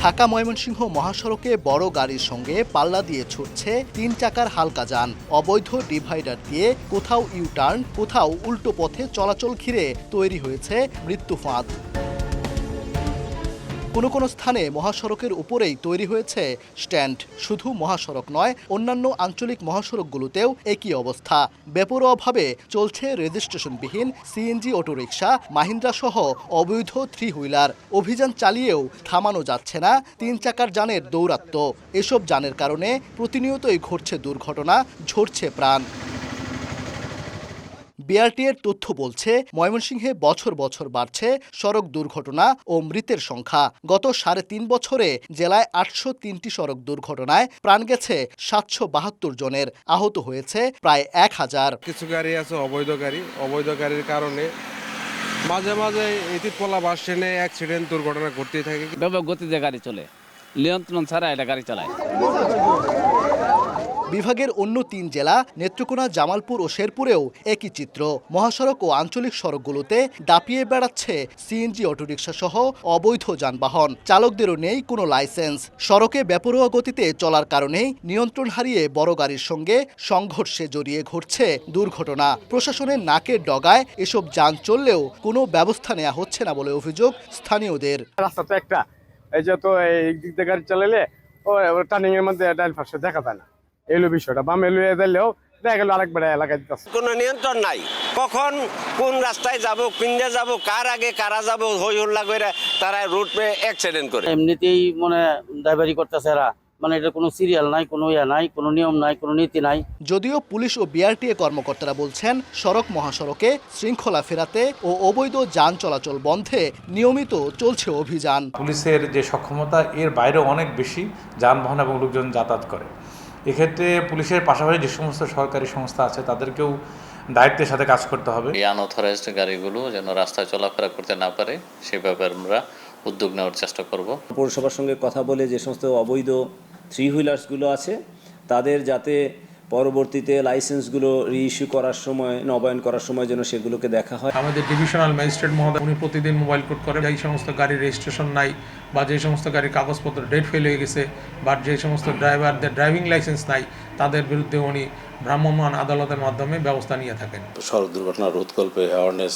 ঢাকা ময়মনসিংহ মহাসড়কে বড় গাড়ির সঙ্গে পাল্লা দিয়ে ছুটছে ৩ চাকার হালকা যান। অবৈধ ডিভাইডার দিয়ে কোথাও ইউটার্ন, কোথাও উল্টো পথে চলাচল ঘিরে তৈরি হয়েছে মৃত্যু ফাঁদ। কোনো স্থানে মহাসড়কের উপরেই তৈরি হয়েছে স্ট্যান্ড। শুধু মহাসড়ক নয়, অন্যান্য আঞ্চলিক মহাসড়কগুলোতেও একই অবস্থা। বেপরোয়াভাবে চলছে রেজিস্ট্রেশনবিহীন সিএনজি অটোরিকশা, মাহিন্দ্রা সহ অবৈধ 3 হুইলার। অভিযান চালিয়েও থামানো যাচ্ছে না 3 চাকার যানের দৌরাত্ম্য। এসব যানের কারণে প্রতিনিয়তই ঘটছে দুর্ঘটনা, ঝরছে প্রাণ। বিআরটিএর তথ্য বলছে, ময়মনসিংহে বছর বছর বাড়ছে সড়ক দুর্ঘটনা ও মৃতের সংখ্যা। গত 3.5 বছরে জেলায় 803টি সড়ক দুর্ঘটনায় প্রাণ গেছে 772 জনের, আহত হয়েছে প্রায় 1000। কিছু গাড়ি আছে অবৈধ গাড়ির কারণে মাঝে মাঝে ইতিপলা বাস ট্রেনে অ্যাক্সিডেন্ট দুর্ঘটনা ঘটতেই থাকে। ব্যাপক গতিতে গাড়ি চলে, নিয়ন্ত্রণ ছাড়া এটা গাড়ি চালায়। বিভাগের অন্য 3 জেলা নেত্রকোনা, জামালপুর ও শেরপুরেও একই চিত্র। মহাসড়ক ও আঞ্চলিক সড়কগুলোতে দাপিয়ে বেড়াচ্ছে সিএনজি অটোরিকশা সহ অবৈধ যানবাহন। চালকদেরও নেই কোনো লাইসেন্স। সড়কে বেপরোয়া গতিতে চলার কারণেই নিয়ন্ত্রণ হারিয়ে বড় গাড়ির সঙ্গে সংঘর্ষে জড়িয়ে ঘটছে দুর্ঘটনা। প্রশাসনের নাকের ডগায় এসব যান চললেও কোনো ব্যবস্থা নেওয়া হচ্ছে না বলে অভিযোগ স্থানীয়দের। রাস্তা তো একটা, এই যে তো এই দিক দিয়ে গাড়ি চালালে টার্নিং এর মধ্যে ডাইল ফার্স্টে দেখা যায় না। এলো বিষয়টা বামে লুয়ে দিলেও দেখা গেল আরেকবার এলাকায় দিতেছে। কোনো নিয়ন্ত্রণ নাই, কখন কোন রাস্তায় যাব, কোনটা যাব, কার আগে কারা যাব, হই হল্লা করে তারা রুট অ্যাক্সিডেন্ট করে। এমনিতেই ড্রাইভারি করতেছে এরা, এটা কোনো সিরিয়াল নাই, কোনো নাই, কোনো নিয়ম নাই, কোনো নীতি নাই। যদিও পুলিশ ও বিআরটিএ কর্মকর্তারা বলছেন, সড়ক মহাসড়কে শৃঙ্খলা ফেরাতে ও অবৈধ যান চলাচল বন্ধে নিয়মিত চলছে অভিযান। পুলিশের যে সক্ষমতা এর বাইরে অনেক বেশি যানবাহন এবং লোকজন যাতায়াত করে। এক্ষেত্রে পুলিশের পাশাপাশি যে সমস্ত সরকারি সংস্থা আছে তাদেরকেও দায়িত্বের সাথে কাজ করতে হবে। এই আনঅথরাইজড গাড়িগুলো যেন রাস্তায় চলাফেরা করতে না পারে সে ব্যাপারে আমরা উদ্যোগ নেওয়ার চেষ্টা করব। পৌরসভার সঙ্গে কথা বলে যে সমস্ত অবৈধ 3 হুইলার্সগুলো আছে তাদের যাতে পরবর্তীতে লাইসেন্সগুলো রিইস্যু করার সময়, নবায়ন করার সময় যেন সেগুলোকে দেখা হয়। আমাদের ডিভিশনাল ম্যাজিস্ট্রেট মহোদয় উনি প্রতিদিন মোবাইল কোড করে যে সমস্ত গাড়ির রেজিস্ট্রেশন নাই বা যে সমস্ত গাড়ির কাগজপত্র ডেট ফেল হয়ে গেছে বা যে সমস্ত ড্রাইভারদের ড্রাইভিং লাইসেন্স নাই তাদের বিরুদ্ধে উনি ভ্রাম্যমাণ আদালতের মাধ্যমে ব্যবস্থা নিয়ে থাকেন। সড়ক দুর্ঘটনা রোধকল্পে অ্যাওয়ারনেস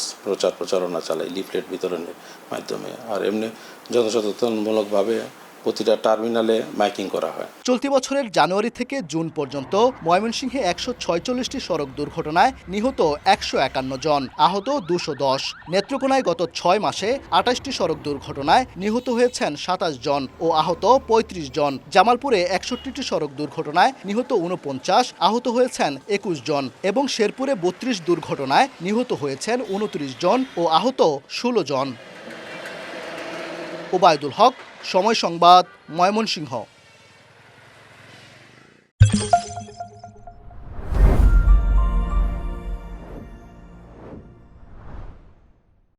প্রচারণা চালাই, লিফলেট বিতরণের মাধ্যমে, আর এমনি যথাযথমূলকভাবে প্রতিটা টার্মিনালে মাইকিং করা হয়। চলতি বছরের জানুয়ারি থেকে জুন পর্যন্ত ময়মনসিংহে 146টি সড়ক দুর্ঘটনায় নিহত 151 জন, আহত 210। নেত্রকোনায় গত 6 মাসে 28টি সড়ক দুর্ঘটনায় নিহত হয়েছেন 27 জন ও আহত 35 জন। জামালপুরে 61টি সড়ক দুর্ঘটনায় নিহত 49, আহত হয়েছেন 21 জন এবং শেরপুরে 32 দুর্ঘটনায় নিহত হয়েছেন 29 জন ও আহত 16 জন। ওবায়দুল হক, সময় সংবাদ, ময়মনসিংহ।